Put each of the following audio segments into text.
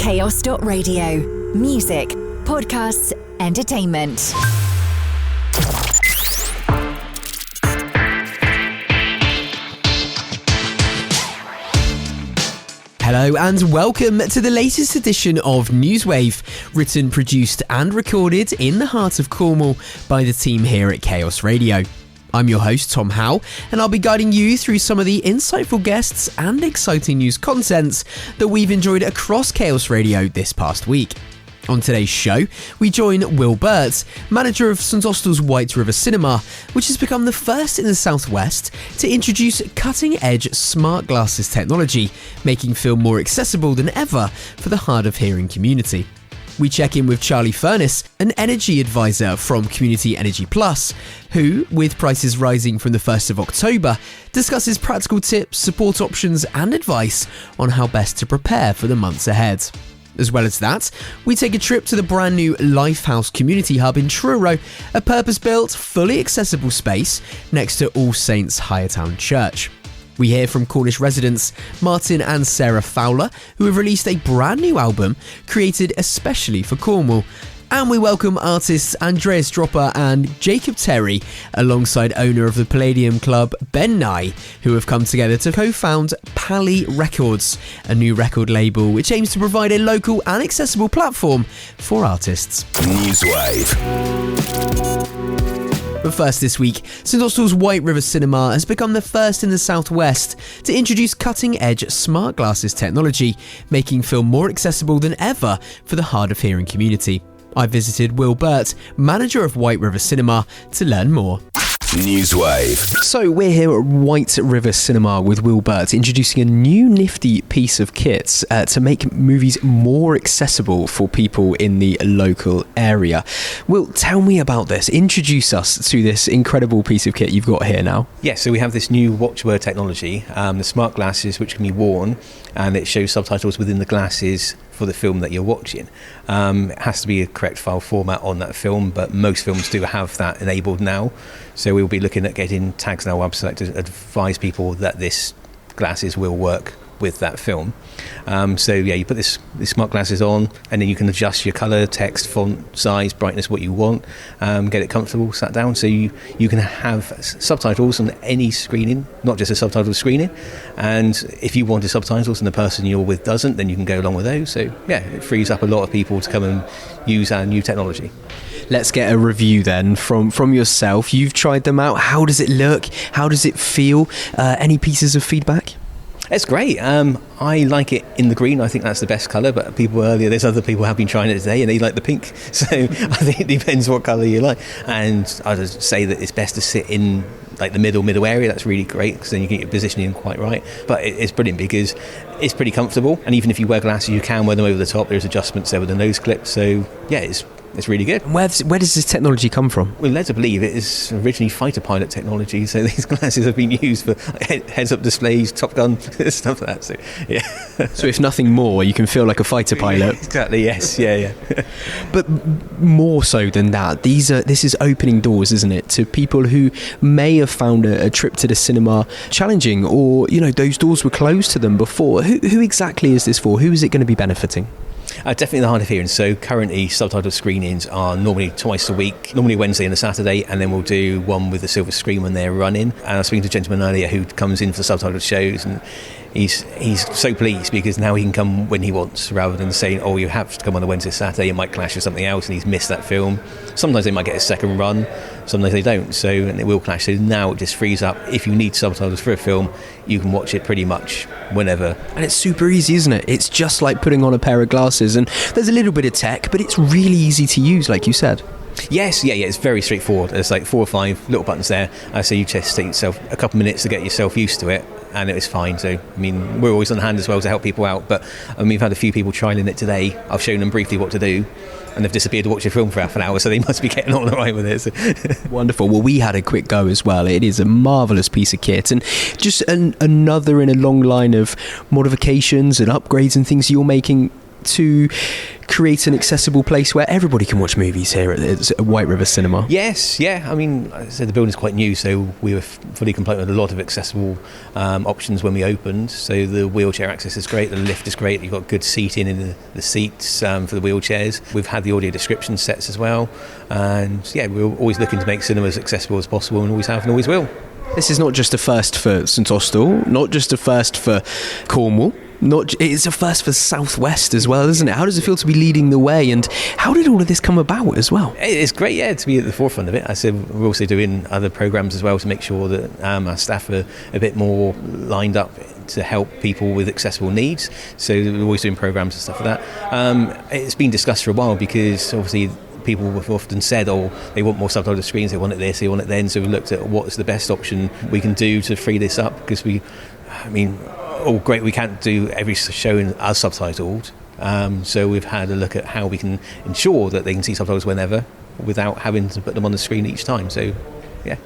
Chaos.radio. Music, podcasts, entertainment. Hello and welcome to the latest edition of NEWSWAVE, written, produced and recorded in the heart of Cornwall by the team here at Chaos Radio. I'm your host, Tom Howe, and I'll be guiding you through some of the insightful guests and exciting news contents that we've enjoyed across Chaos Radio this past week. On today's show, we join Will Burt, manager of St Austell's White River Cinema, which has become the first in the southwest to introduce cutting-edge smart glasses technology, making film more accessible than ever for the hard of hearing community. We check in with Charlie Furness, an energy advisor from Community Energy Plus, who, with prices rising from the 1st of October, discusses practical tips, support options and advice on how best to prepare for the months ahead. As well as that, we take a trip to the brand new Lifehouse Community Hub in Truro, a purpose-built, fully accessible space next to All Saints Highertown Church. We hear from Cornish residents Martin and Sarah Fowler, who have released a brand new album created especially for Cornwall. And we welcome artists Andreas Dropper and Jacob Terry, alongside owner of the Palladium Club, Ben Nye, who have come together to co-found Pally Records, a new record label which aims to provide a local and accessible platform for artists. NEWSWAVE. But first this week, St Austell's White River Cinema has become the first in the southwest to introduce cutting-edge smart glasses technology, making film more accessible than ever for the hard of hearing community. I visited Will Burt, manager of White River Cinema, to learn more. NEWSWAVE. So we're here at White River Cinema with Will Burt, introducing a new nifty piece of kit to make movies more accessible for people in the local area. Will, tell me about this. Introduce us to this incredible piece of kit you've got here now. Yes, so we have this new watchword technology, the smart glasses which can be worn, and it shows subtitles within the glasses for the film that you're watching. It has to be a correct file format on that film, but most films do have that enabled now. So we'll be looking at getting tags on our website to advise people that this glasses will work with that film. So yeah, you put these smart glasses on, and then you can adjust your colour, text, font, size, brightness, what you want, get it comfortable, sat down, so you can have subtitles on any screening, not just a subtitle screening. And if you wanted subtitles and the person you're with doesn't, then you can go along with those. So yeah, it frees up a lot of people to come and use our new technology. Let's get a review then from yourself. You've tried them out. How does it look? How does it feel? Any pieces of feedback? It's great. I like it in the green. I think that's the best colour, but there's other people have been trying it today and they like the pink. So I think it depends what colour you like. And I'd just say that it's best to sit in like the middle area. That's really great, because then you get your positioning quite right. But it's brilliant because it's pretty comfortable. And even if you wear glasses, you can wear them over the top. There's adjustments there with the nose clip. So yeah, it's really good. Where does this technology come from? We're led to believe it is originally fighter pilot technology, so these glasses have been used for heads-up displays, Top Gun, stuff like that. So, yeah. So if nothing more, you can feel like a fighter pilot. Exactly, yes, yeah. But more so than that, this is opening doors, isn't it, to people who may have found a trip to the cinema challenging, or, those doors were closed to them before. Who exactly is this for? Who is it going to be benefiting? Definitely the hard of hearing. So currently subtitle screenings are normally twice a week, normally Wednesday and a Saturday, and then we'll do one with the silver screen when they're running. And I was speaking to a gentleman earlier who comes in for subtitled shows, and he's so pleased because now he can come when he wants, rather than saying, oh, you have to come on a Wednesday, Saturday, it might clash with something else and he's missed that film. Sometimes they might get a second run, sometimes they don't, and it will clash. So now it just frees up. If you need subtitles for a film, you can watch it pretty much whenever. And it's super easy, isn't it? It's just like putting on a pair of glasses, and there's a little bit of tech, but it's really easy to use, like you said. Yes, yeah, it's very straightforward. There's like 4 or 5 little buttons there. So you just take yourself a couple of minutes to get yourself used to it, and it was fine. So, we're always on hand as well to help people out, but we've had a few people trialling it today. I've shown them briefly what to do, and they've disappeared to watch a film for half an hour, so they must be getting on all right with it. So. Wonderful. Well, we had a quick go as well. It is a marvellous piece of kit, and just another in a long line of modifications and upgrades and things you're making to create an accessible place where everybody can watch movies here at White River Cinema? Yes, yeah. I mean, as I said, the building's quite new, so we were fully compliant with a lot of accessible options when we opened. So the wheelchair access is great, the lift is great, you've got good seating in the seats for the wheelchairs. We've had the audio description sets as well, and yeah, we're always looking to make cinemas accessible as possible, and always have and always will. This is not just a first for St Austell, not just a first for Cornwall. It's a first for South West as well, isn't it? How does it feel to be leading the way, and how did all of this come about as well? It's great, yeah, to be at the forefront of it. I said we're also doing other programmes as well to make sure that our staff are a bit more lined up to help people with accessible needs. So we're always doing programmes and stuff like that. It's been discussed for a while because obviously people have often said, they want more subtitled screens, they want it this, they want it then. So we looked at what's the best option we can do to free this up, because great, we can't do every show as subtitled. So we've had a look at how we can ensure that they can see subtitles whenever without having to put them on the screen each time. So, yeah.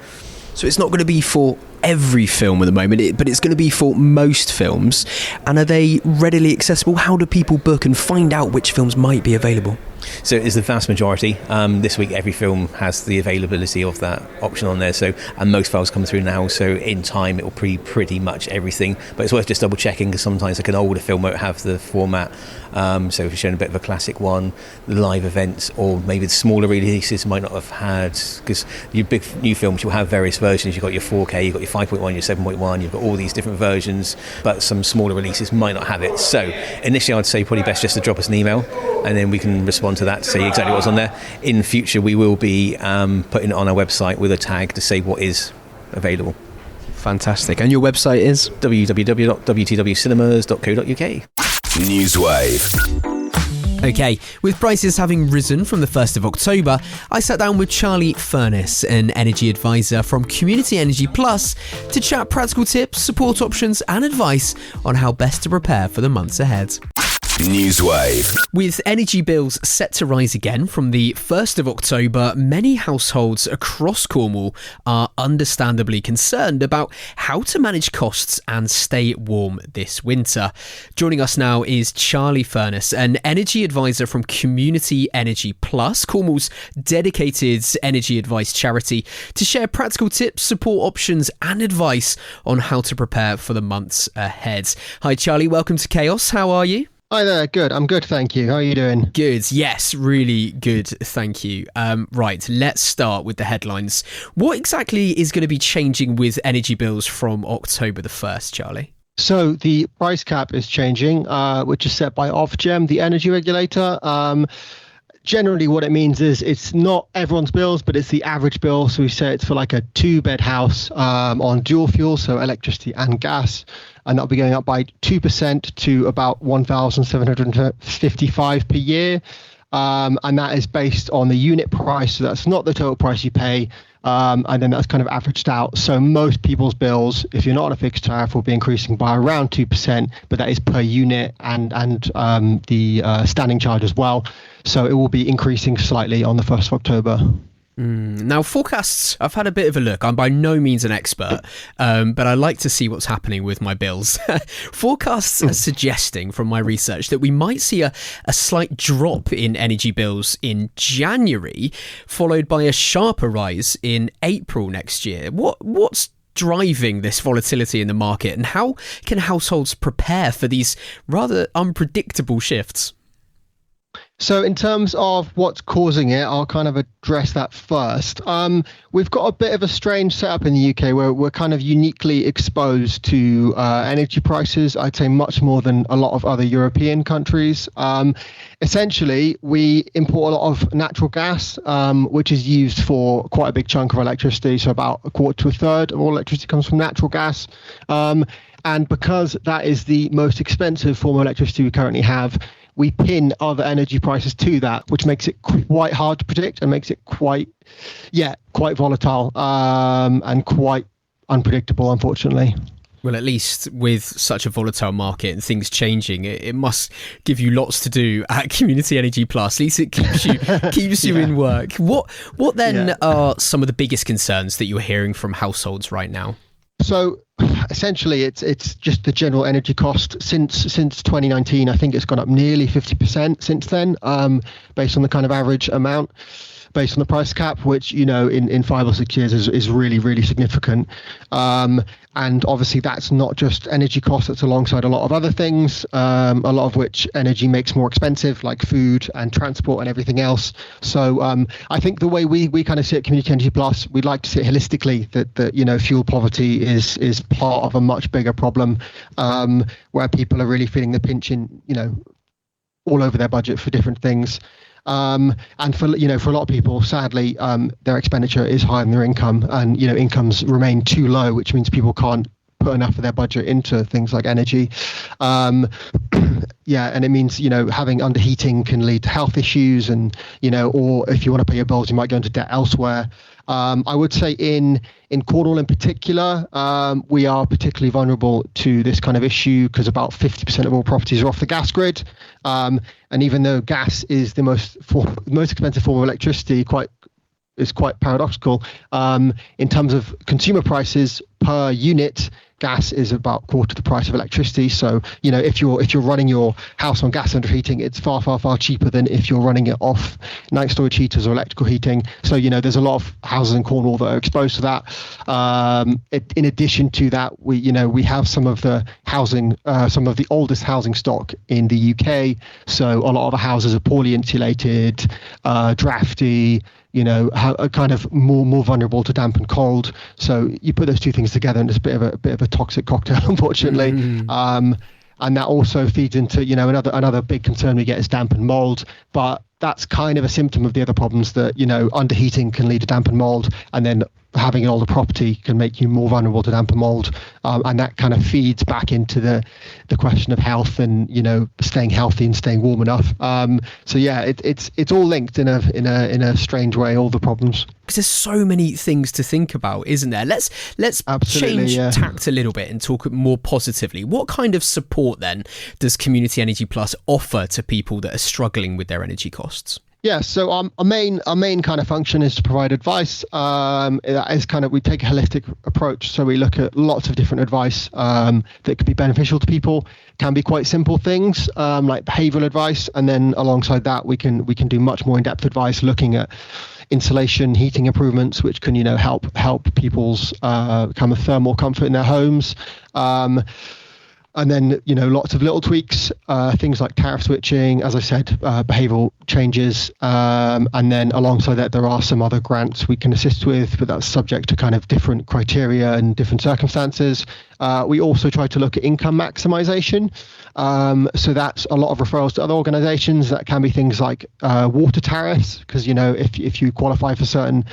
So it's not going to be for every film at the moment, but it's going to be for most films. And are they readily accessible? How do people book and find out which films might be available? So it's the vast majority. This week every film has the availability of that option on there, and most files come through now, so in time it will be pretty much everything, but it's worth just double checking, because sometimes like an older film won't have the format. So if you're showing a bit of a classic one, the live events, or maybe the smaller releases might not have had, because your big new films, you'll have various versions. You've got your 4K, you've got your 5.1, your 7.1, you've got all these different versions, but some smaller releases might not have it. So initially I'd say probably best just to drop us an email, and then we can respond to that to say exactly what's on there. In future we will be putting it on our website with a tag to say what is available. Fantastic. And your website is? www.wtwcinemas.co.uk. NEWSWAVE. Okay, with prices having risen from the 1st of October, I sat down with Charlie Furness, an energy advisor from Community Energy Plus, to chat practical tips, support options and advice on how best to prepare for the months ahead. NEWSWAVE. With energy bills set to rise again from the 1st of October, many households across Cornwall are understandably concerned about how to manage costs and stay warm this winter. Joining us now is Charlie Furness, an energy advisor from Community Energy Plus, Cornwall's dedicated energy advice charity, to share practical tips, support options and advice on how to prepare for the months ahead. Hi Charlie, welcome to Chaos. How are you? Hi there, good. I'm good, thank you. How are you doing? Good, yes, really good, thank you. Right, let's start with the headlines. What exactly is going to be changing with energy bills from October the 1st, Charlie? So the price cap is changing, which is set by Ofgem, the energy regulator. Generally, what it means is it's not everyone's bills, but it's the average bill. So we say it's for like a 2-bed house on dual fuel, so electricity and gas. And that'll be going up by 2% to about $1,755 per year. And that is based on the unit price. So that's not the total price you pay. And then that's kind of averaged out. So most people's bills, if you're not on a fixed tariff, will be increasing by around 2%, but that is per unit and the standing charge as well. So it will be increasing slightly on the 1st of October. Now, forecasts, I've had a bit of a look. I'm by no means an expert, but I like to see what's happening with my bills. Forecasts are suggesting from my research that we might see a slight drop in energy bills in January, followed by a sharper rise in April next year. What's driving this volatility in the market, and how can households prepare for these rather unpredictable shifts? So in terms of what's causing it, I'll kind of address that first. We've got a bit of a strange setup in the UK where we're kind of uniquely exposed to energy prices, I'd say much more than a lot of other European countries. Essentially, we import a lot of natural gas, which is used for quite a big chunk of electricity. So about a quarter to a third of all electricity comes from natural gas. And because that is the most expensive form of electricity we currently have, we pin other energy prices to that, which makes it quite hard to predict and makes it quite volatile and quite unpredictable, unfortunately. Well, at least with such a volatile market and things changing, it must give you lots to do at Community Energy Plus. At least it keeps you in work. What then are some of the biggest concerns that you're hearing from households right now? So essentially, it's just the general energy cost since 2019. I think it's gone up nearly 50% since then, based on the kind of average amount, based on the price cap, which, in 5 or 6 years is really, really significant. And obviously that's not just energy costs, it's alongside a lot of other things, a lot of which energy makes more expensive, like food and transport and everything else. So I think the way we kind of see it at Community Energy Plus, we'd like to see it holistically, that fuel poverty is part of a much bigger problem, where people are really feeling the pinch in, all over their budget for different things. And for a lot of people, sadly, their expenditure is higher than their income, and incomes remain too low, which means people can't put enough of their budget into things like energy. And it means having underheating can lead to health issues, and or if you want to pay your bills, you might go into debt elsewhere. I would say in Cornwall in particular, we are particularly vulnerable to this kind of issue because about 50% of all properties are off the gas grid. And even though gas is the most expensive form of electricity, is quite paradoxical. In terms of consumer prices per unit, gas is about quarter the price of electricity. So, if you're running your house on gas under heating, it's far, far, far cheaper than if you're running it off night storage heaters or electrical heating. So, there's a lot of houses in Cornwall that are exposed to that. In addition to that, we have some of the oldest housing stock in the UK. So a lot of the houses are poorly insulated, drafty, are kind of more vulnerable to damp and cold. So you put those two things together, and it's a bit of a toxic cocktail, unfortunately. And that also feeds into another big concern we get is damp and mold. But that's kind of a symptom of the other problems that underheating can lead to damp and mold, and then having an older property can make you more vulnerable to damp and mold, and that kind of feeds back into the question of health and staying healthy and staying warm enough. So yeah, it's all linked in a strange way, all the problems. Because there's so many things to think about, isn't there? Let's change tact a little bit and talk more positively. What kind of support then does Community Energy Plus offer to people that are struggling with their energy costs? Yeah, so our main kind of function is to provide advice. That is we take a holistic approach. So we look at lots of different advice that could be beneficial to people. Can be quite simple things like behavioural advice, and then alongside that we can do much more in-depth advice, looking at insulation, heating improvements, which can help people's kind of thermal comfort in their homes. And then, lots of little tweaks, things like tariff switching, as I said, behavioural changes. And then alongside that, there are some other grants we can assist with, but that's subject to kind of different criteria and different circumstances. We also try to look at income maximisation. So that's a lot of referrals to other organisations. That can be things like water tariffs, because, if you qualify for certain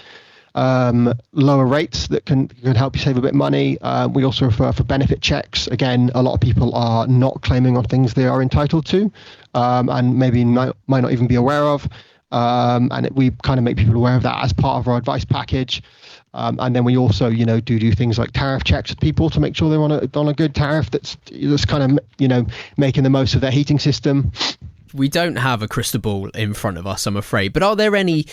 lower rates that can help you save a bit of money. We also refer for benefit checks. Again, a lot of people are not claiming on things they are entitled to, and maybe might not even be aware of. And we kind of make people aware of that as part of our advice package. And then we also, do things like tariff checks with people to make sure they're on a good tariff that's kind of, making the most of their heating system. We don't have a crystal ball in front of us, I'm afraid, but are there any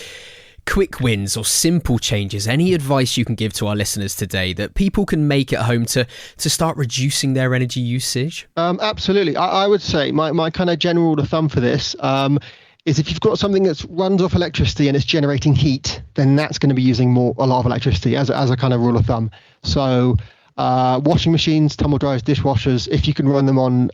quick wins or simple changes, any advice you can give to our listeners today that people can make at home to start reducing their energy usage? Absolutely. I would say my kind of general rule of thumb for this is if you've got something that runs off electricity and it's generating heat, then that's going to be using a lot of electricity as a kind of rule of thumb. So washing machines, tumble dryers, dishwashers, if you can run them on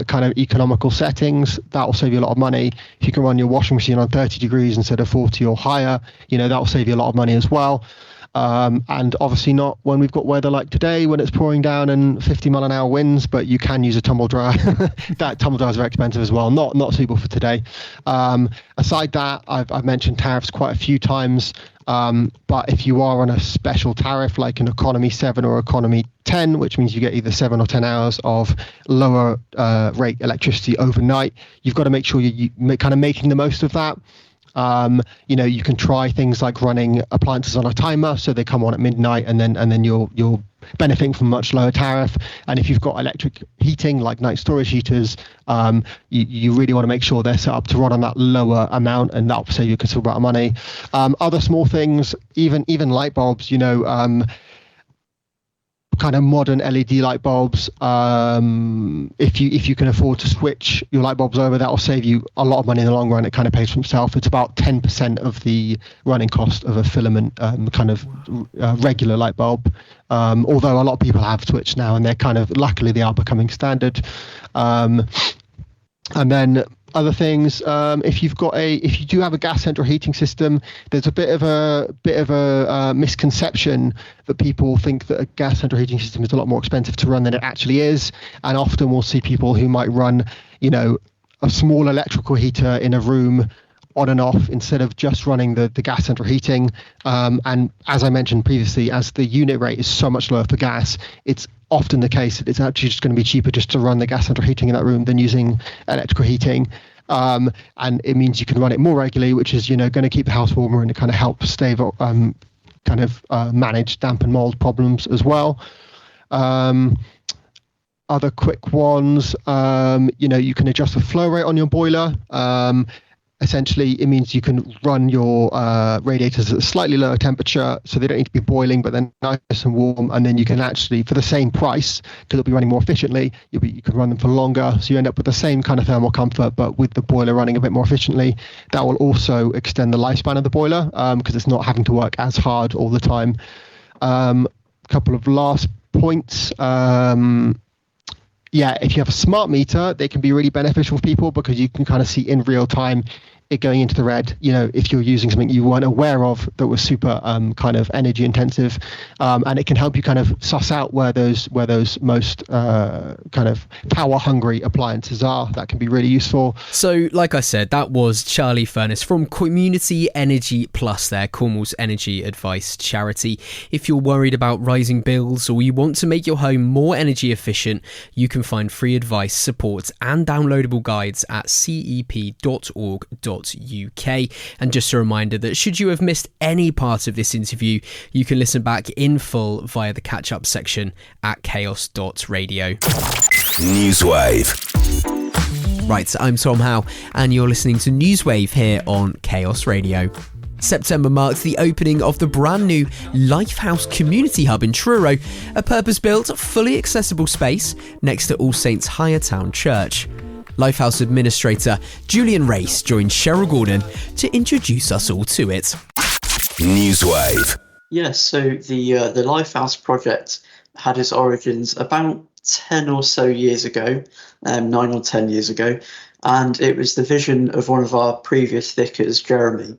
kind of economical settings, that will save you a lot of money. If you can run your washing machine on 30 degrees instead of 40 or higher, that will save you a lot of money as well. And obviously not when we've got weather like today when it's pouring down and 50 mile an hour winds, but you can use a tumble dryer. That tumble dryers are very expensive as well, not suitable for today. Aside that, I've mentioned tariffs quite a few times. But if you are on a special tariff like an Economy 7 or Economy 10, which means you get either 7 or 10 hours of lower rate electricity overnight, you've got to make sure you kind of making the most of that. You can try things like running appliances on a timer so they come on at midnight, and then you're benefiting from much lower tariff. And if you've got electric heating like night storage heaters, you really want to make sure they're set up to run on that lower amount, and that'll save you a considerable amount of money. Other small things, even light bulbs, kind of modern LED light bulbs. If you can afford to switch your light bulbs over, that will save you a lot of money in the long run. It kind of pays for itself. It's about 10% of the running cost of a filament regular light bulb. Although a lot of people have switched now, and luckily they are becoming standard. And then other things, if you do have a gas central heating system, there's a bit of a misconception that people think that a gas central heating system is a lot more expensive to run than it actually is. And often we'll see people who might run, a small electrical heater in a room on and off instead of just running the gas central heating. And as I mentioned previously, as the unit rate is so much lower for gas, it's often the case that it's actually just going to be cheaper just to run the gas central heating in that room than using electrical heating. And it means you can run it more regularly, which is, going to keep the house warmer and to kind of help manage damp and mold problems as well. Other quick ones, you can adjust the flow rate on your boiler. Essentially, it means you can run your radiators at a slightly lower temperature, so they don't need to be boiling, but they're nice and warm. And then you can actually, for the same price, because they'll be running more efficiently, you can run them for longer. So you end up with the same kind of thermal comfort, but with the boiler running a bit more efficiently. That will also extend the lifespan of the boiler because it's not having to work as hard all the time. Couple of last points. If you have a smart meter, they can be really beneficial for people because you can kind of see in real time it going into the red, if you're using something you weren't aware of that was super kind of energy intensive, and it can help you kind of suss out where those most kind of power hungry appliances are. That can be really useful. So like I said, that was Charlie Furness from Community Energy Plus there, Cornwall's energy advice charity. If you're worried about rising bills or you want to make your home more energy efficient, you can find free advice, support and downloadable guides at cep.org.uk. And just a reminder that should you have missed any part of this interview, you can listen back in full via the catch-up section at chaos.radio. NEWSWAVE. Right, I'm Tom Howe and you're listening to NEWSWAVE here on Chaos Radio. September marked the opening of the brand new Lifehouse Community Hub in Truro, a purpose-built, fully accessible space next to All Saints Highertown Church. Lifehouse Administrator Julian Race joined Cheryl Gordon to introduce us all to it. NEWSWAVE. Yes, so the Lifehouse project had its origins about 10 or so years ago, 9 or 10 years ago, and it was the vision of one of our previous vicars, Jeremy,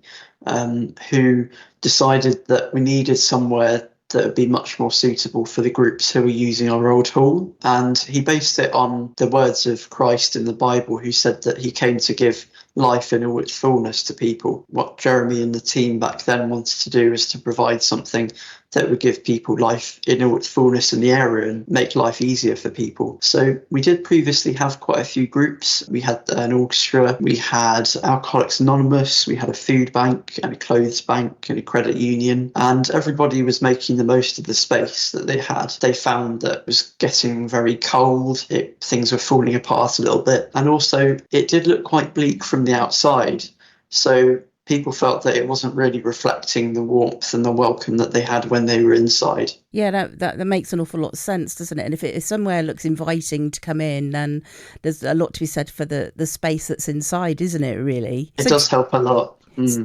who decided that we needed somewhere that would be much more suitable for the groups who were using our old hall. And he based it on the words of Christ in the Bible, who said that he came to give life in all its fullness to people. What Jeremy and the team back then wanted to do is to provide something that would give people life in all its fullness in the area and make life easier for people. So we did previously have quite a few groups. We had an orchestra, we had Alcoholics Anonymous, we had a food bank and a clothes bank and a credit union, and everybody was making the most of the space that they had. They found that it was getting very cold, things were falling apart a little bit, and also it did look quite bleak from the outside. So people felt that it wasn't really reflecting the warmth and the welcome that they had when they were inside. Yeah, that makes an awful lot of sense, doesn't it? And if it is somewhere looks inviting to come in, then there's a lot to be said for the space that's inside, isn't it, really? It does help a lot.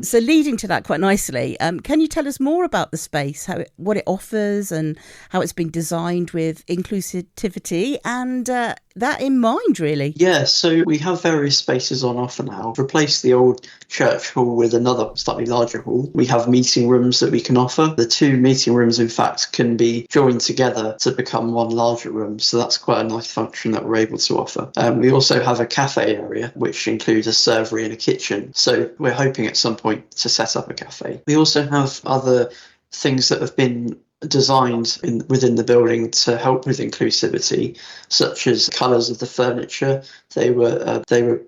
So leading to that quite nicely, can you tell us more about the space, what it offers and how it's been designed with inclusivity and that in mind, really? Yeah, so we have various spaces on offer now. We've replaced the old church hall with another slightly larger hall. We have meeting rooms that we can offer. The two meeting rooms, in fact, can be joined together to become one larger room. So that's quite a nice function that we're able to offer. We also have a cafe area, which includes a servery and a kitchen. So we're hoping at some point to set up a cafe. We also have other things that have been designed within the building to help with inclusivity, such as colours of the furniture. They were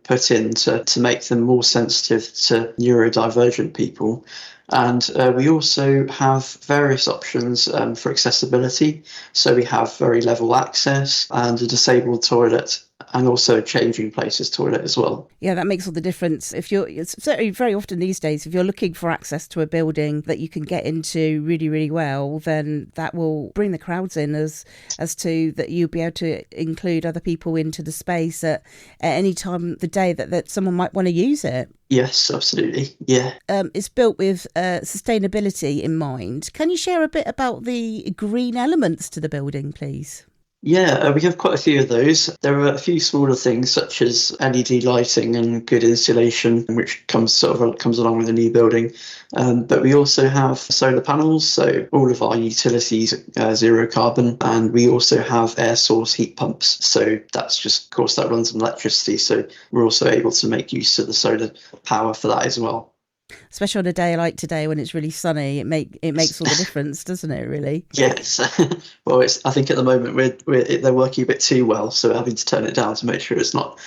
put in to make them more sensitive to neurodivergent people. And we also have various options for accessibility. So we have very level access and a disabled toilet and also a changing places toilet as well. Yeah, that makes all the difference. It's certainly very often these days, if you're looking for access to a building that you can get into really, really well, then that will bring the crowds in as to that you'll be able to include other people into the space at any time of the day that someone might want to use it. Yes, absolutely. Yeah. It's built with sustainability in mind. Can you share a bit about the green elements to the building, please? Yeah, we have quite a few of those. There are a few smaller things such as LED lighting and good insulation, which comes along with a new building. But we also have solar panels, so all of our utilities zero carbon, and we also have air source heat pumps. So that's just, of course, that runs on electricity. So we're also able to make use of the solar power for that as well. Especially on a day like today when it's really sunny, it makes all the difference, doesn't it? Really? Yes. Well, I think at the moment they're working a bit too well, so we're having to turn it down to make sure it's not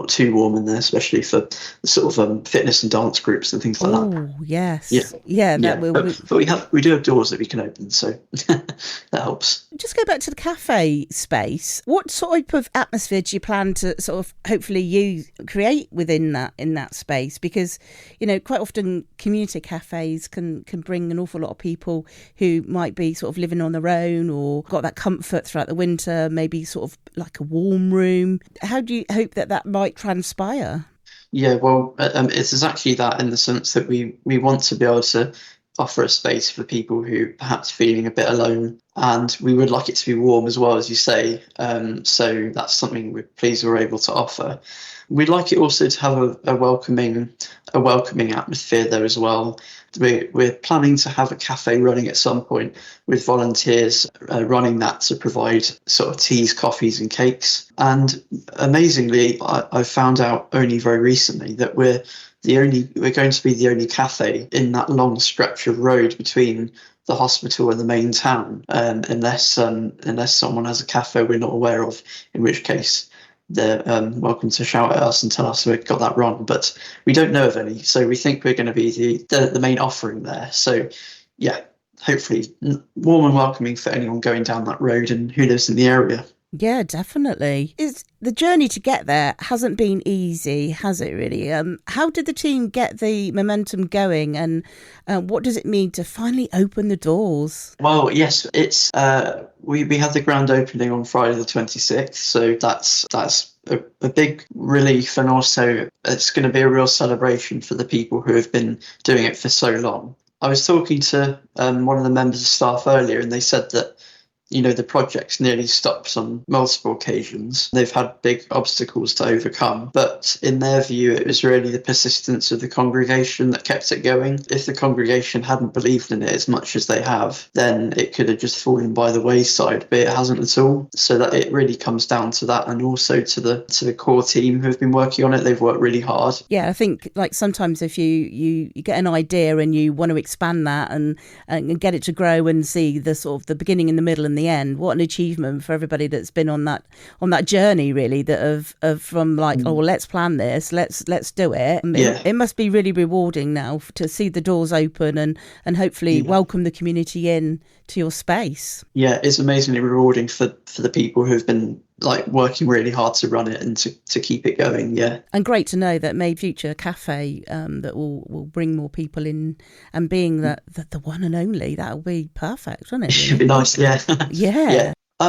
too warm in there, especially for the sort of fitness and dance groups and things like that. Oh, yes. Yeah. But we do have doors that we can open, so that helps. Just go back to the cafe space. What type of atmosphere do you plan to sort of hopefully create within that space? Because, quite often community cafes can bring an awful lot of people who might be sort of living on their own or got that comfort throughout the winter, maybe sort of like a warm room. How do you hope that might transpire? Yeah, well, it's exactly that, in the sense that we want to be able to offer a space for people who perhaps feeling a bit alone, and we would like it to be warm as well, as you say. So that's something we're pleased we're able to offer. We'd like it also to have a welcoming atmosphere there as well. We're planning to have a cafe running at some point with volunteers running that to provide sort of teas, coffees and cakes. And amazingly, I found out only very recently that we're going to be the only cafe in that long stretch of road between the hospital and the main town, unless someone has a cafe we're not aware of, in which case they're welcome to shout at us and tell us we've got that wrong. But we don't know of any, so we think we're going to be the main offering there. So yeah, hopefully warm and welcoming for anyone going down that road and who lives in the area. Yeah, definitely. The journey to get there hasn't been easy, has it really? How did the team get the momentum going, and what does it mean to finally open the doors? Well, yes, it's we had the grand opening on Friday the 26th, so that's a big relief, and also it's going to be a real celebration for the people who have been doing it for so long. I was talking to one of the members of staff earlier, and they said that the project's nearly stopped on multiple occasions. They've had big obstacles to overcome, but in their view, it was really the persistence of the congregation that kept it going. If the congregation hadn't believed in it as much as they have, then it could have just fallen by the wayside, but it hasn't at all. So that it really comes down to that, and also to the core team who have been working on it. They've worked really hard. Yeah, I think like sometimes if you get an idea and you want to expand that and get it to grow and see the sort of the beginning and the middle and the end, what an achievement for everybody that's been on that journey, really, that of from like, oh, well, let's plan this, let's do it. It must be really rewarding now to see the doors open and hopefully welcome the community in to your space. Yeah, it's amazingly rewarding for the people who've been like working really hard to run it and to keep it going. Yeah, and great to know that May Future Cafe that will bring more people in, and being the one and only, that'll be perfect, won't it? Really? It'd be nice. Yeah. We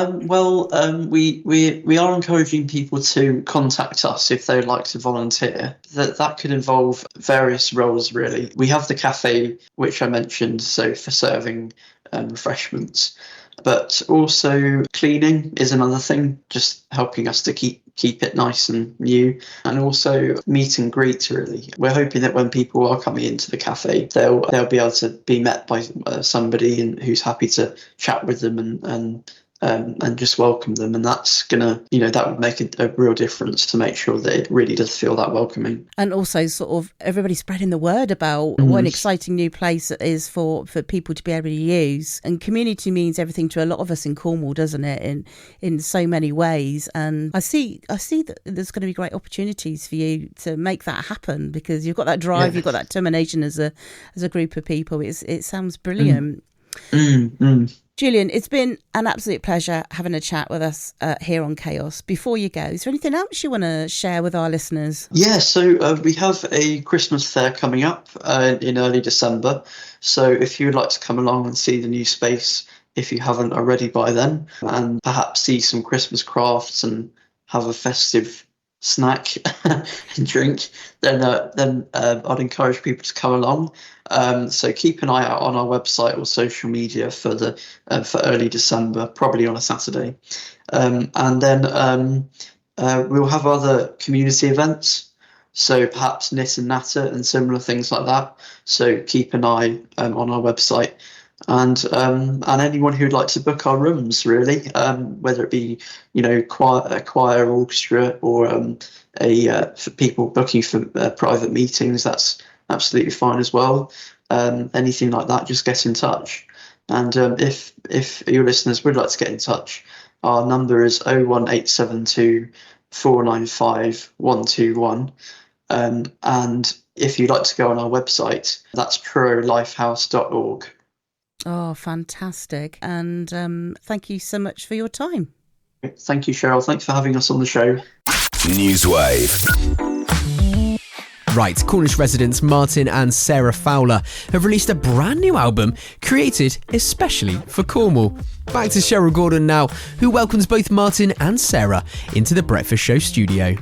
are encouraging people to contact us if they'd like to volunteer. That could involve various roles, really. We have the cafe, which I mentioned, so for serving refreshments, but also cleaning is another thing, just helping us to keep it nice and new, and also meet and greet, really. We're hoping that when people are coming into the cafe, they'll be able to be met by somebody who's happy to chat with them and just welcome them, and that's gonna, that would make a real difference to make sure that it really does feel that welcoming. And also sort of everybody spreading the word about what an exciting new place it is for people to be able to use. And community means everything to a lot of us in Cornwall, doesn't it, in so many ways. And I see that there's going to be great opportunities for you to make that happen, because you've got that drive, you've got that determination as a group of people. It sounds brilliant. Julian, it's been an absolute pleasure having a chat with us here on Chaos. Before you go, is there anything else you want to share with our listeners? Yeah, so we have a Christmas fair coming up in early December. So if you would like to come along and see the new space, if you haven't already by then, and perhaps see some Christmas crafts and have a festive snack and drink, then I'd encourage people to come along. So keep an eye out on our website or social media for for early December, probably on a Saturday. And then we'll have other community events, so perhaps knit and natter and similar things like that. So keep an eye on our website. And anyone who'd like to book our rooms, really, whether it be choir, orchestra, or for people booking for private meetings, that's absolutely fine as well. Anything like that, just get in touch. And if your listeners would like to get in touch, our number is 01872 495 121. And if you'd like to go on our website, that's trurolifehouse.org. Oh, fantastic. And thank you so much for your time. Thank you, Cheryl. Thanks for having us on the show. NEWSWAVE. Right, Cornish residents Martin and Sarah Fowler have released a brand new album created especially for Cornwall. Back to Cheryl Gordon now, who welcomes both Martin and Sarah into the Breakfast Show studio.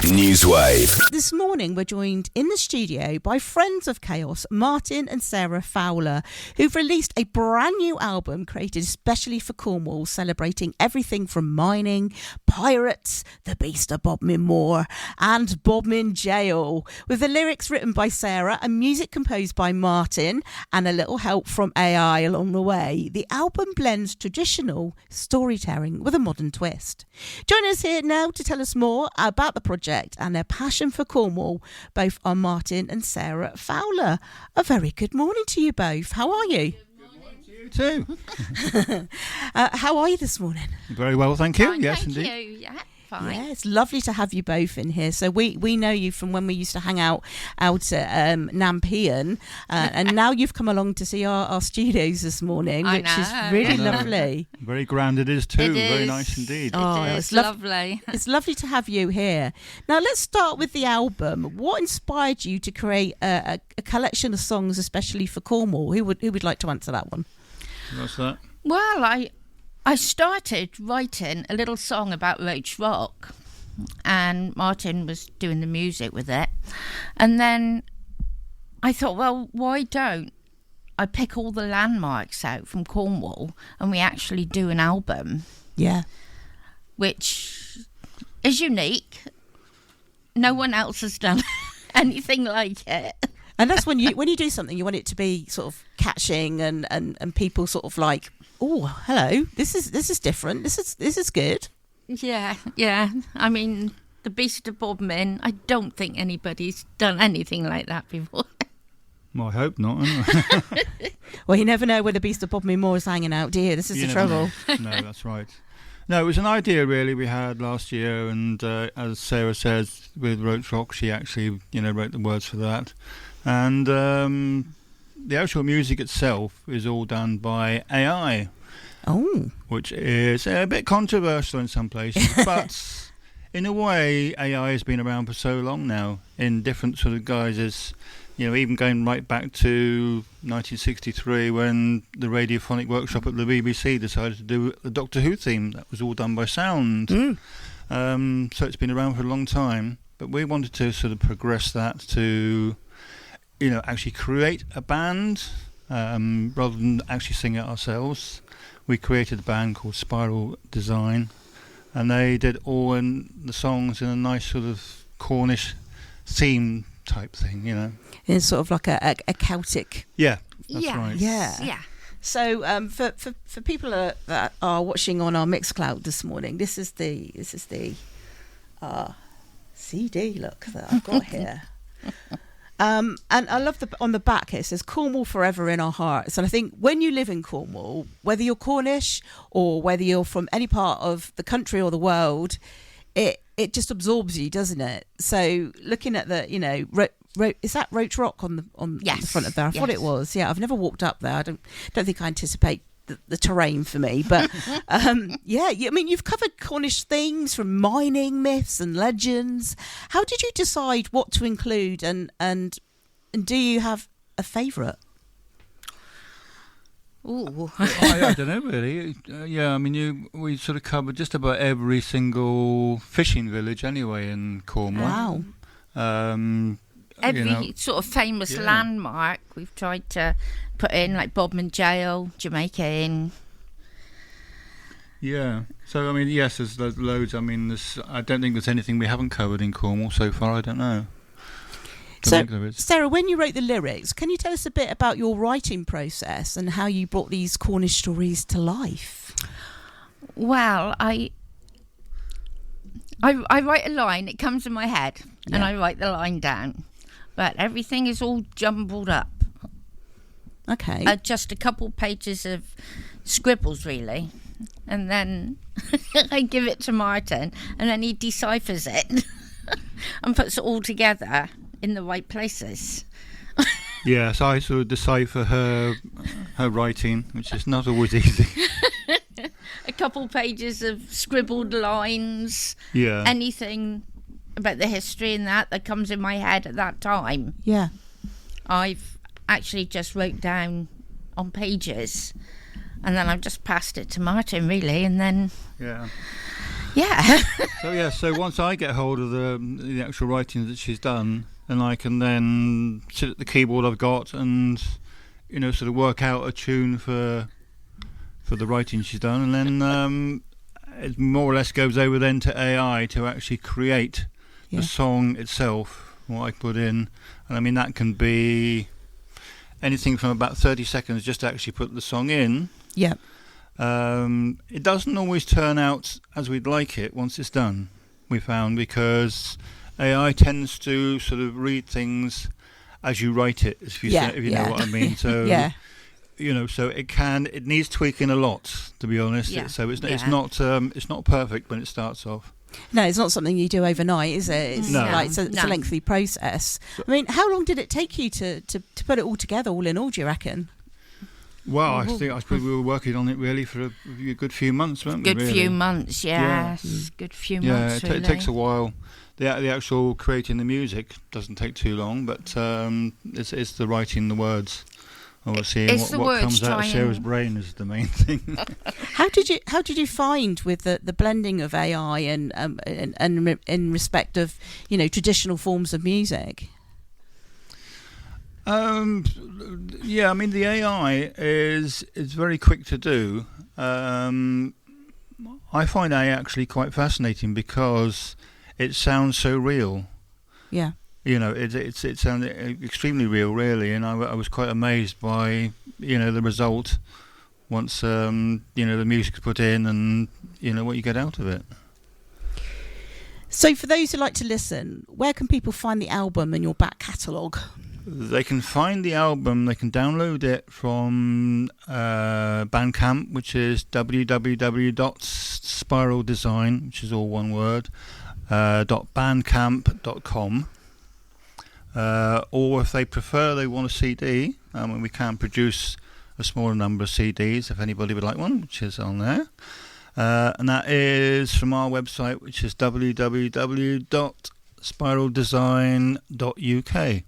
NEWSWAVE. This morning we're joined in the studio by friends of Chaos, Martin and Sarah Fowler, who've released a brand new album created especially for Cornwall, celebrating everything from mining, pirates, the beast of Bodmin Moor, and Bodmin Jail, with the lyrics written by Sarah and music composed by Martin, and a little help from AI along the way. The album blends traditional storytelling with a modern twist. Join us here now to tell us more about the project and their passion for Cornwall. Both are Martin and Sarah Fowler. A very good morning to you both. How are you? Good morning to you too. How are you this morning? Very well, thank you. Fine, yes, thank indeed. you. Yeah, fine. Yeah, it's lovely to have you both in here. So we know you from when we used to hang out at Nampian, and now you've come along to see our studios this morning, which is really lovely. Very grand it is too. It Very is. nice indeed. It's lovely. It's lovely to have you here. Now let's start with the album. What inspired you to create a collection of songs especially for Cornwall? Who would like to answer that one? What's that? Well, I started writing a little song about Roach Rock, and Martin was doing the music with it. And then I thought, well, why don't I pick all the landmarks out from Cornwall and we actually do an album? Yeah. Which is unique. No one else has done anything like it. And that's when you do something, you want it to be sort of catching and people sort of like, oh, hello, this is different. This is good. Yeah. I mean, the Beast of Bodmin, I don't think anybody's done anything like that before. Well, I hope not. Well, you never know where the Beast of Bodmin Moor is hanging out, do you? This is the trouble. No, that's right. No, it was an idea really we had last year, and as Sarah says, with Roach Rock, she actually wrote the words for that, and the actual music itself is all done by AI. Oh, which is a bit controversial in some places, but in a way, AI has been around for so long now in different sort of guises. Even going right back to 1963 when the Radiophonic Workshop at the BBC decided to do the Doctor Who theme. That was all done by sound. So it's been around for a long time. But we wanted to sort of progress that to, actually create a band rather than actually sing it ourselves. We created a band called Spiral Design, and they did all in the songs in a nice sort of Cornish theme type thing, It's sort of like a Celtic. Yeah, that's right. Yeah. So for people that are watching on our Mixcloud this morning, this is the CD look that I've got here. And I love on the back it says Cornwall forever in our hearts. And I think when you live in Cornwall, whether you're Cornish or whether you're from any part of the country or the world, it just absorbs you, doesn't it? So looking at the is that Roach Rock on the Yes. front of there? I thought it was. Yeah, I've never walked up there. I don't think I anticipate the terrain for me, but I mean, you've covered Cornish themes from mining myths and legends. How did you decide what to include, and do you have a favourite? Ooh. I don't know really. I mean, we sort of covered just about every single fishing village anyway in Cornwall. Wow. Every sort of famous landmark we've tried to put in, like Bodmin Jail, Jamaica Inn. Yeah. So I mean, yes, there's loads. I mean, I don't think there's anything we haven't covered in Cornwall so far. I don't know. So, Sarah, when you wrote the lyrics, can you tell us a bit about your writing process and how you brought these Cornish stories to life? Well, I write a line, it comes in my head, and I write the line down. But everything is all jumbled up. Okay. Just a couple pages of scribbles, really. And then I give it to Martin, and then he deciphers it and puts it all together in the right places. Yes, I sort of decipher her writing, which is not always easy. A couple pages of scribbled lines. Yeah. Anything about the history and that comes in my head at that time. Yeah. I've actually just wrote down on pages, and then I've just passed it to Martin, really, and then... Yeah. Yeah. So once I get hold of the actual writing that she's done, and I can then sit at the keyboard I've got and, sort of work out a tune for the writing she's done, and then it more or less goes over then to AI to actually create the song itself, what I put in. And I mean, that can be anything from about 30 seconds just to actually put the song in. Yeah. It doesn't always turn out as we'd like it once it's done, we found, because AI tends to sort of read things as you write it, if you know what I mean. So so it needs tweaking a lot, to be honest. Yeah. So it's not perfect when it starts off. No, it's not something you do overnight, is it? It's it's a lengthy process. I mean, how long did it take you to put it all together, all in all, do you reckon? Well, I suppose we were working on it really for a good few months, weren't we? Good few months, yes. Good few months, really. It takes a while. The actual creating the music doesn't take too long, but it's the writing the words. Obviously, and what comes out of Sarah's brain is the main thing. How did you find with the blending of AI and in respect of traditional forms of music? I mean, the AI is very quick to do. I find AI actually quite fascinating because it sounds so real. Yeah. It sounded extremely real, really, and I was quite amazed by the result once the music's put in and what you get out of it. So, for those who like to listen, where can people find the album and your back catalogue? They can find the album. They can download it from Bandcamp, which is www.spiraldesign, which is all one word, .bandcamp.com. Or if they prefer, they want a CD, and we can produce a smaller number of CDs if anybody would like one, which is on there. And that is from our website, which is www.spiraldesign.uk.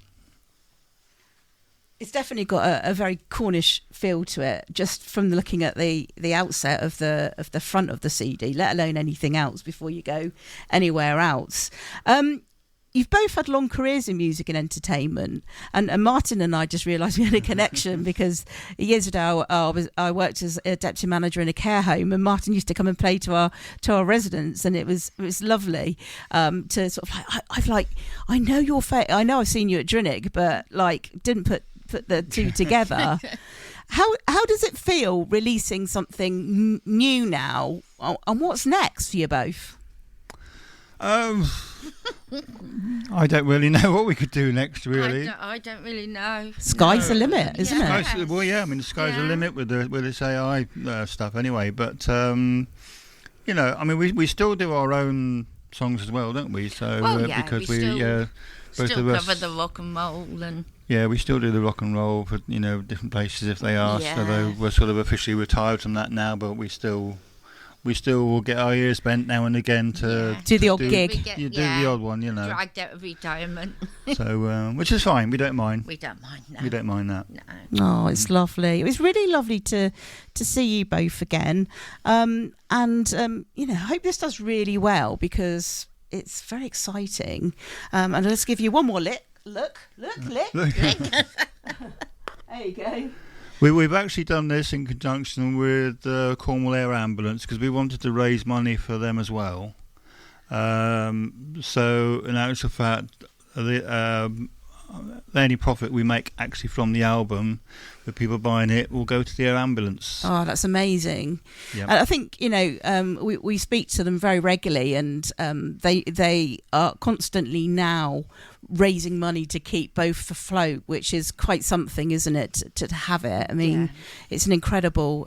It's definitely got a very Cornish feel to it, just from looking at the outset of the front of the CD, let alone anything else before you go anywhere else. You've both had long careers in music and entertainment, and Martin and I just realised we had a connection because years ago I worked as a deputy manager in a care home, and Martin used to come and play to our residents, and it was lovely to sort of I know your face, I know I've seen you at Drinnig, but didn't put the two together. How does it feel releasing something new now, and what's next for you both? I don't really know what we could do next, really. I don't really know. Sky's the limit, isn't it? Well, yeah, I mean, the sky's the limit with this AI stuff anyway. But, I mean, we still do our own songs as well, don't we? So, because we both Still of us. cover the rock and roll and... Yeah, we still do the rock and roll for, different places if they ask. Yeah. Although we're sort of officially retired from that now, but we still will get our ears bent now and again to do the odd gig. Do the odd one, Dragged out of retirement. So, which is fine. We don't mind. We don't mind that. We don't mind that. No. Oh, it's lovely. It was really lovely to see you both again. I hope this does really well because it's very exciting. And let's give you one more lick. Look. There you go. We've actually done this in conjunction with the Cornwall Air Ambulance because we wanted to raise money for them as well. So in actual fact, any profit we make actually from the album, with people buying it, will go to the air ambulance. Oh, that's amazing. Yep. And I think, we speak to them very regularly and they are constantly now raising money to keep both afloat, which is quite something, isn't it, to have it? I mean, it's an incredible...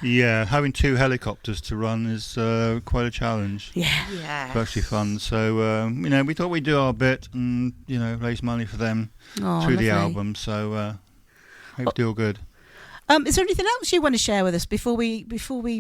Yeah, having 2 helicopters to run is quite a challenge. Yeah. It's actually fun. So, we thought we'd do our bit and, raise money for them through the album. So, hope it's all good. Is there anything else you want to share with us before we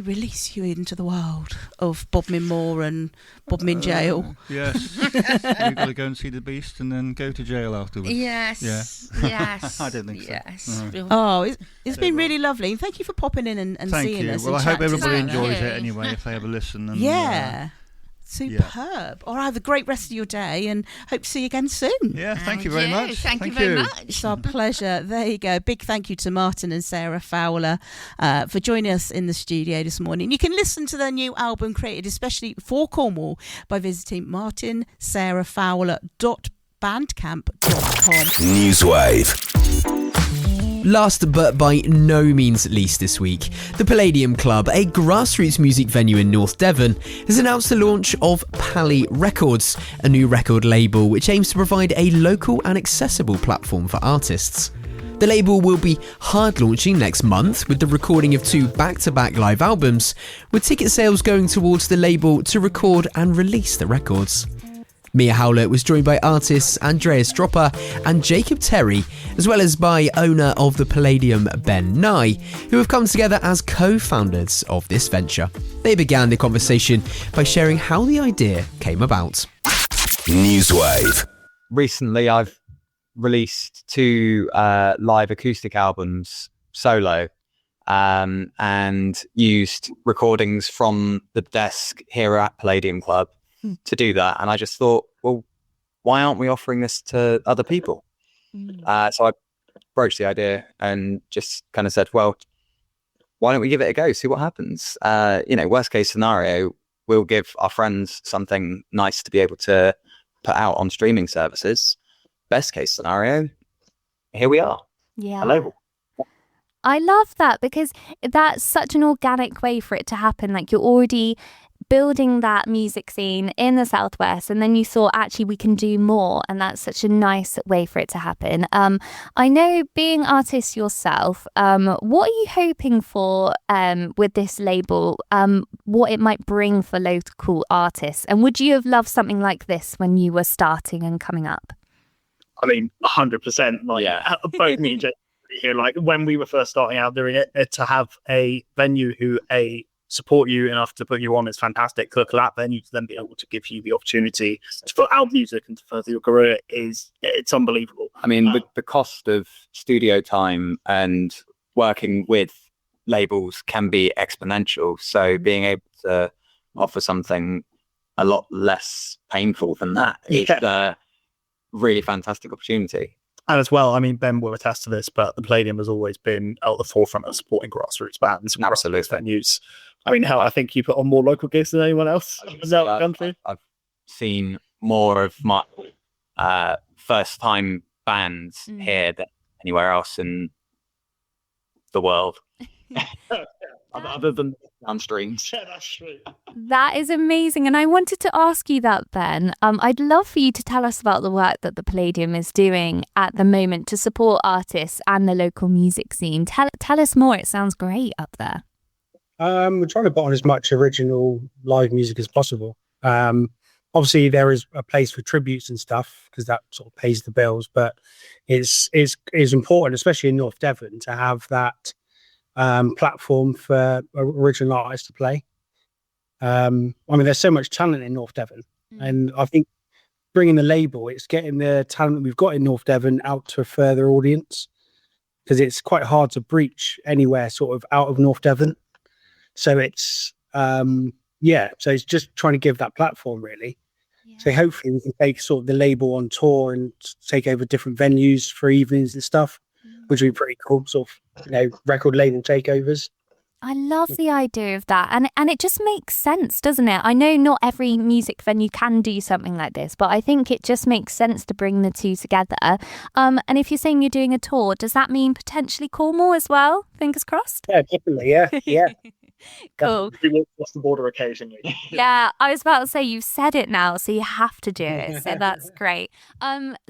release you into the world of Bob Min Moore and Bob Min Jail? Yes. We've got to go and see the Beast and then go to jail afterwards. Yes. Yeah. Yes. I don't think so. Yes. No. Oh, it's been really lovely. Thank you for popping in and seeing us. Well, I and hope chatting to us everybody about enjoys that. it anyway if they have a listen. And, Yeah. Superb. All right, have a great rest of your day and hope to see you again soon. Yeah, thank you very much. Thank you very much. It's our pleasure. There you go. Big thank you to Martin and Sarah Fowler for joining us in the studio this morning. You can listen to their new album created especially for Cornwall by visiting martinsarahfowler.bandcamp.com. NEWSWAVE. Last but by no means least this week, the Palladium Club, a grassroots music venue in North Devon, has announced the launch of Pally Records, a new record label which aims to provide a local and accessible platform for artists. The label will be hard launching next month with the recording of 2 back-to-back live albums, with ticket sales going towards the label to record and release the records. Mia Howlett was joined by artists Andreas Dropper and Jacob Terry, as well as by owner of the Palladium, Ben Nye, who have come together as co-founders of this venture. They began the conversation by sharing how the idea came about. NEWSWAVE. Recently, I've released 2 live acoustic albums solo and used recordings from the desk here at Palladium Club to do that. And I just thought, well, why aren't we offering this to other people? So I broached the idea and just kind of said, well, why don't we give it a go, see what happens? Worst case scenario, we'll give our friends something nice to be able to put out on streaming services. Best case scenario, here we are. Yeah. A label. I love that because that's such an organic way for it to happen. Like, you're already building that music scene in the Southwest, and then you thought, actually, we can do more, and that's such a nice way for it to happen. I know, being artists yourself, what are you hoping for with this label, what it might bring for local artists, and would you have loved something like this when you were starting and coming up? I mean, 100%. Both me and Jay here, like, when we were first starting out doing it, to have a venue who support you enough to put you on is fantastic. To that venue to then be able to give you the opportunity to put out music and to further your career it's unbelievable. I mean, the cost of studio time and working with labels can be exponential. So being able to offer something a lot less painful than that is a really fantastic opportunity. And as well, I mean, Ben will attest to this, but the Palladium has always been at the forefront of supporting grassroots bands and grassroots venues. I mean, hell, I think you put on more local gigs than anyone else in the country. I've seen more of my first-time bands here than anywhere else in the world. Other than downstreams. Yeah, that's true. That is amazing. And I wanted to ask you that, Ben. I'd love for you to tell us about the work that the Palladium is doing at the moment to support artists and the local music scene. Tell us more. It sounds great up there. We're trying to put on as much original live music as possible. obviously there is a place for tributes and stuff because that sort of pays the bills, but it's important, especially in North Devon, to have that platform for original artists to play. I mean, there's so much talent in North Devon, and I think bringing the label, it's getting the talent that we've got in North Devon out to a further audience, because it's quite hard to breach anywhere sort of out of North Devon. So it's so it's just trying to give that platform, really. Yeah. So hopefully we can take sort of the label on tour and take over different venues for evenings and stuff, which would be pretty cool. Sort of, record label takeovers. I love the idea of that. And it just makes sense, doesn't it? I know not every music venue can do something like this, but I think it just makes sense to bring the two together. And if you're saying you're doing a tour, does that mean potentially Cornwall as well? Fingers crossed? Yeah, definitely. Yeah. Cool. We walk across the border occasionally. Yeah, I was about to say, you've said it now, so you have to do it. So that's great.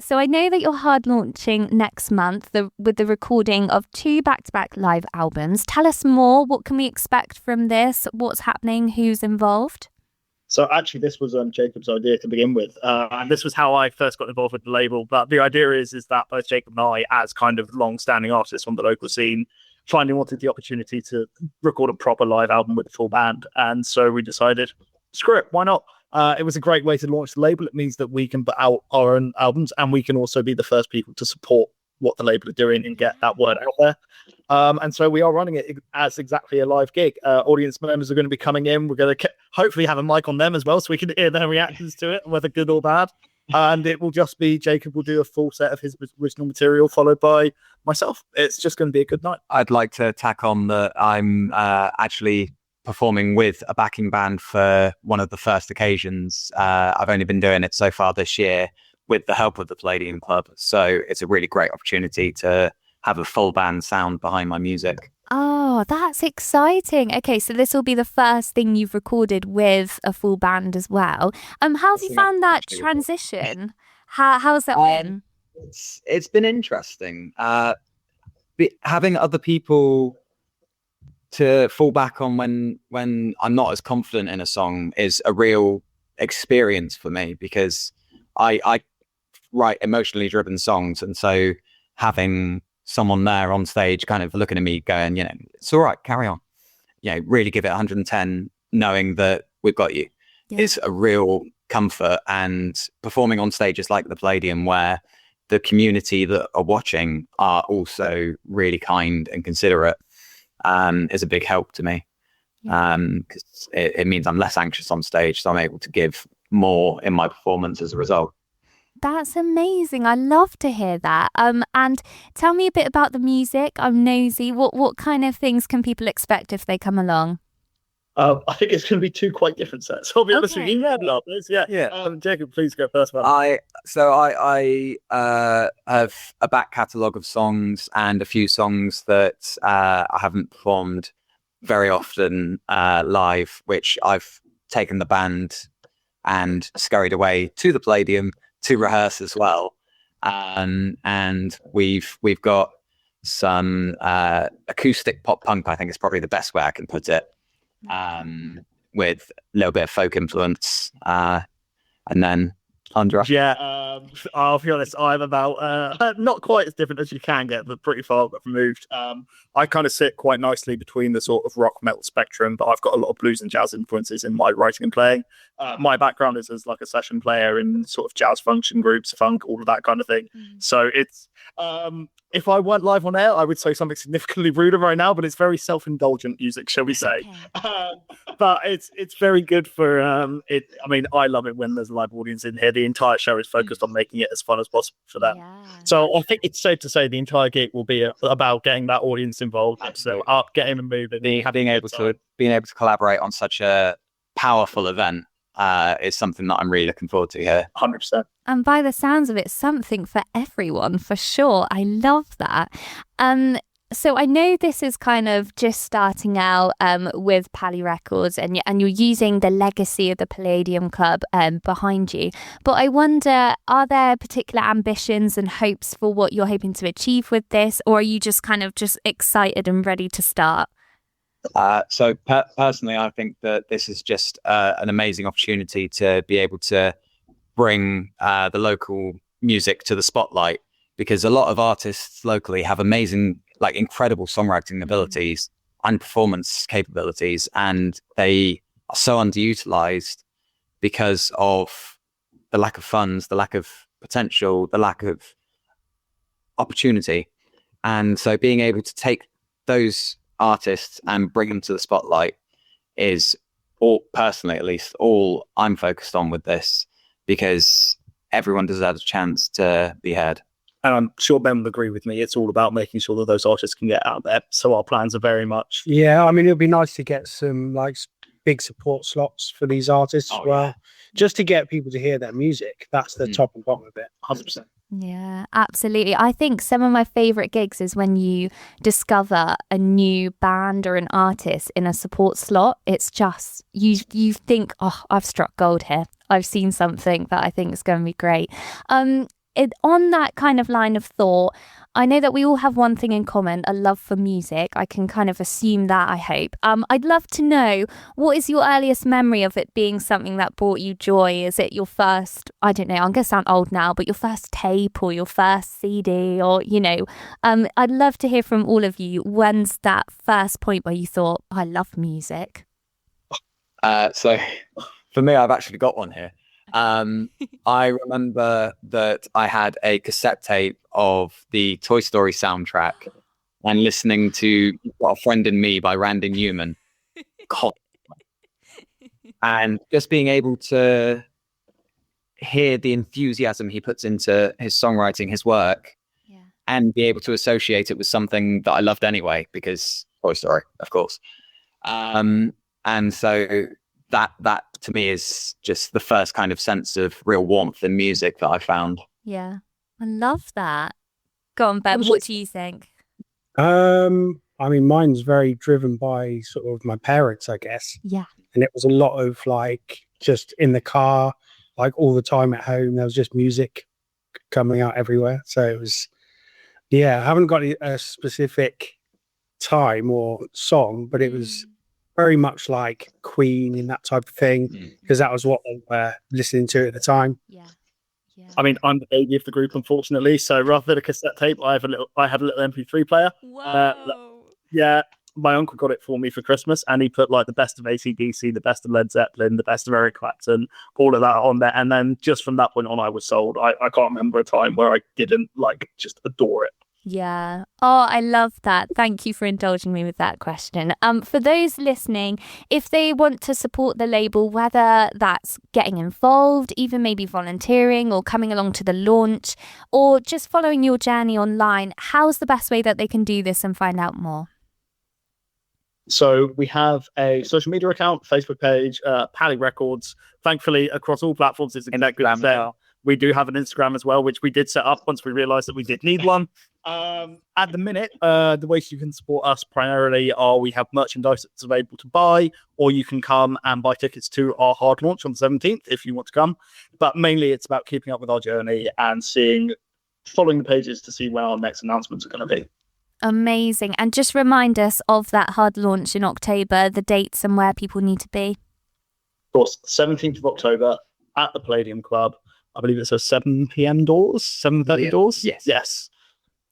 So I know that you're hard launching next month with the recording of 2 back-to-back live albums. Tell us more. What can we expect from this? What's happening? Who's involved? So actually, this was Jacob's idea to begin with, and this was how I first got involved with the label. But the idea is that both Jacob and I, as kind of long-standing artists from the local scene, finally wanted the opportunity to record a proper live album with a full band. And so we decided, screw it, why not? It was a great way to launch the label. It means that we can put out our own albums, and we can also be the first people to support what the label are doing and get that word out there. And so we are running it as exactly a live gig. Audience members are going to be coming in. We're going to hopefully have a mic on them as well, so we can hear their reactions to it, whether good or bad. And it will just be Jacob will do a full set of his original material, followed by myself. It's just going to be a good night. I'd like to tack on that I'm actually performing with a backing band for one of the first occasions. I've only been doing it so far this year with the help of the Palladium Club. So it's a really great opportunity to have a full band sound behind my music. Oh, that's exciting. Okay, so this will be the first thing you've recorded with a full band as well. How's you found that transition? How's that been? It's been interesting. Having other people to fall back on when I'm not as confident in a song is a real experience for me, because I write emotionally driven songs, and so having someone there on stage kind of looking at me going, it's all right, carry on, really give it 110, knowing that we've got you, is a real comfort. And performing on stages like the Palladium, where the community that are watching are also really kind and considerate, is a big help to me, because it means I'm less anxious on stage, so I'm able to give more in my performance as a result. That's amazing. I love to hear that. And tell me a bit about the music. I'm nosy. What kind of things can people expect if they come along? I think it's going to be 2 quite different sets. I'll be honest with you. Yeah. Jacob, please go first. I have a back catalogue of songs and a few songs that I haven't performed very often live, which I've taken the band and scurried away to the Palladium to rehearse as well. And we've got some acoustic pop punk, I think is probably the best way I can put it, with a little bit of folk influence, and then Andra. I'll be honest, I'm about not quite as different as you can get, but pretty far removed. I kind of sit quite nicely between the sort of rock metal spectrum, but I've got a lot of blues and jazz influences in my writing and playing. My background is as like a session player in sort of jazz function groups, funk, all of that kind of thing. So it's if I weren't live on air, I would say something significantly ruder right now, but it's very self-indulgent music, shall we say. But it's very good for it. I mean, I love it when there's a live audience in here. The entire show is focused on making it as fun as possible for them. So I think it's safe to say the entire gig will be about getting that audience involved. So up, getting them moving. Being able to collaborate on such a powerful event is something that I'm really looking forward to here. 100%. And by the sounds of it, something for everyone, for sure. I love that. So I know this is kind of just starting out with Pally Records, and you're using the legacy of the Palladium Club behind you. But I wonder, are there particular ambitions and hopes for what you're hoping to achieve with this, or are you just kind of just excited and ready to start? Personally, I think that this is just an amazing opportunity to be able to bring the local music to the spotlight, because a lot of artists locally have amazing, like incredible songwriting abilities and performance capabilities, and they are so underutilized because of the lack of funds, the lack of potential, the lack of opportunity. And so being able to take those artists and bring them to the spotlight is, all personally at least, all I'm focused on with this, because everyone deserves a chance to be heard. And I'm sure Ben will agree with me. It's all about making sure that those artists can get out there. So our plans are very much. Yeah, I mean, it would be nice to get some like big support slots for these artists as well, just to get people to hear their music. That's the top and bottom of it. 100%. Yeah, absolutely. I think some of my favourite gigs is when you discover a new band or an artist in a support slot. It's just, you think, oh, I've struck gold here. I've seen something that I think is going to be great. On that kind of line of thought, I know that we all have one thing in common, a love for music. I can kind of assume that, I hope. I'd love to know, what is your earliest memory of it being something that brought you joy? Is it your first, I don't know, I'm going to sound old now, but your first tape or your first CD or, I'd love to hear from all of you. When's that first point where you thought, I love music? So for me, I've actually got one here. I remember that I had a cassette tape of the Toy Story soundtrack and listening to You've Got a Friend in Me by Randy Newman. And just being able to hear the enthusiasm he puts into his songwriting, his work, and be able to associate it with something that I loved anyway, because Toy Story, of course. And so that to me is just the first kind of sense of real warmth in music that I found. Yeah, I love that. Go on, Ben, what do you think? I mean, mine's very driven by sort of my parents, I guess. Yeah. And it was a lot of like just in the car, like all the time at home, there was just music coming out everywhere. So it was, I haven't got a specific time or song, but it was very much like Queen and that type of thing, because that was what they were listening to at the time. Yeah. I mean, I'm the baby of the group, unfortunately. So rather than a cassette tape, I have a little MP3 player. Whoa. My uncle got it for me for Christmas, and he put like the best of AC/DC, the best of Led Zeppelin, the best of Eric Clapton, all of that on there. And then just from that point on, I was sold. I can't remember a time where I didn't like just adore it. Yeah. Oh, I love that. Thank you for indulging me with that question. For those listening, if they want to support the label, whether that's getting involved, even maybe volunteering or coming along to the launch, or just following your journey online, how's the best way that they can do this and find out more? So we have a social media account, Facebook page, Pally Records. Thankfully, across all platforms, it's exactly the same. We do have an Instagram as well, which we did set up once we realized that we did need one. At the minute, the ways you can support us primarily are we have merchandise that's available to buy, or you can come and buy tickets to our hard launch on the 17th if you want to come. But mainly it's about keeping up with our journey and following the pages to see where our next announcements are going to be. Amazing. And just remind us of that hard launch in October, the dates and where people need to be. Of course, 17th of October at the Palladium Club. I believe it's a 7 p.m. doors, 7:30 doors. Yes.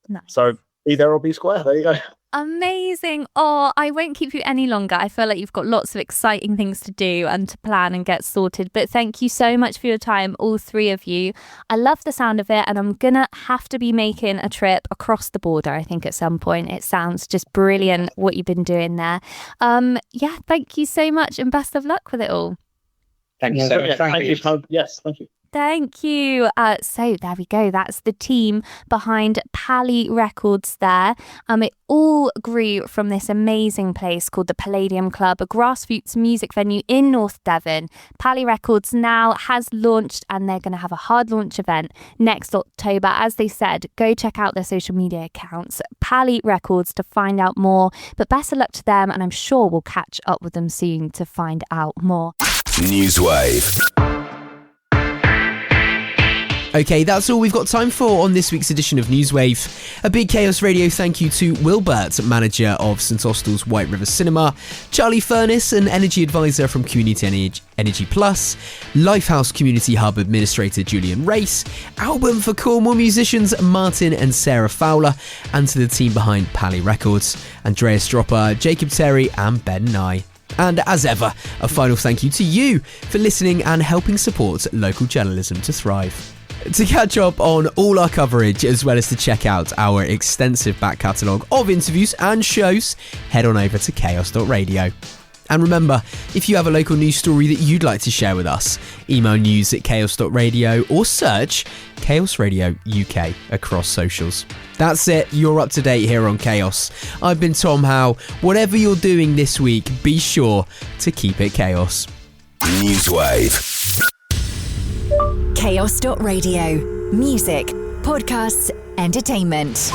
Nice. So be there or be square. There you go. Amazing. Oh, I won't keep you any longer. I feel like you've got lots of exciting things to do and to plan and get sorted. But thank you so much for your time, all three of you. I love the sound of it, and I'm going to have to be making a trip across the border, I think, at some point. It sounds just brilliant what you've been doing there. Thank you so much, and best of luck with it all. Thank you so much. Thank you. Yes, thank you. Thank you. So there we go. That's the team behind Pally Records there. It all grew from this amazing place called the Palladium Club, a grassroots music venue in North Devon. Pally Records now has launched, and they're going to have a hard launch event next October. As they said, go check out their social media accounts, Pally Records, to find out more. But best of luck to them, and I'm sure we'll catch up with them soon to find out more. NEWSWAVE. Okay, that's all we've got time for on this week's edition of NEWSWAVE. A big Chaos Radio thank you to Will Burt, manager of St Austell's White River Cinema, Charlie Furness, an energy advisor from Community Energy Plus, Lifehouse Community Hub administrator Julian Race, Album for Cornwall musicians Martin and Sarah Fowler, and to the team behind Pally Records, Andreas Dropper, Jacob Terry and Ben Nye. And as ever, a final thank you to you for listening and helping support local journalism to thrive. To catch up on all our coverage, as well as to check out our extensive back catalogue of interviews and shows, head on over to chaos.radio. And remember, if you have a local news story that you'd like to share with us, email news@chaos.radio or search Chaos Radio UK across socials. That's it, you're up to date here on Chaos. I've been Tom Howe. Whatever you're doing this week, be sure to keep it chaos. NEWSWAVE. Chaos.radio. Music, podcasts, entertainment.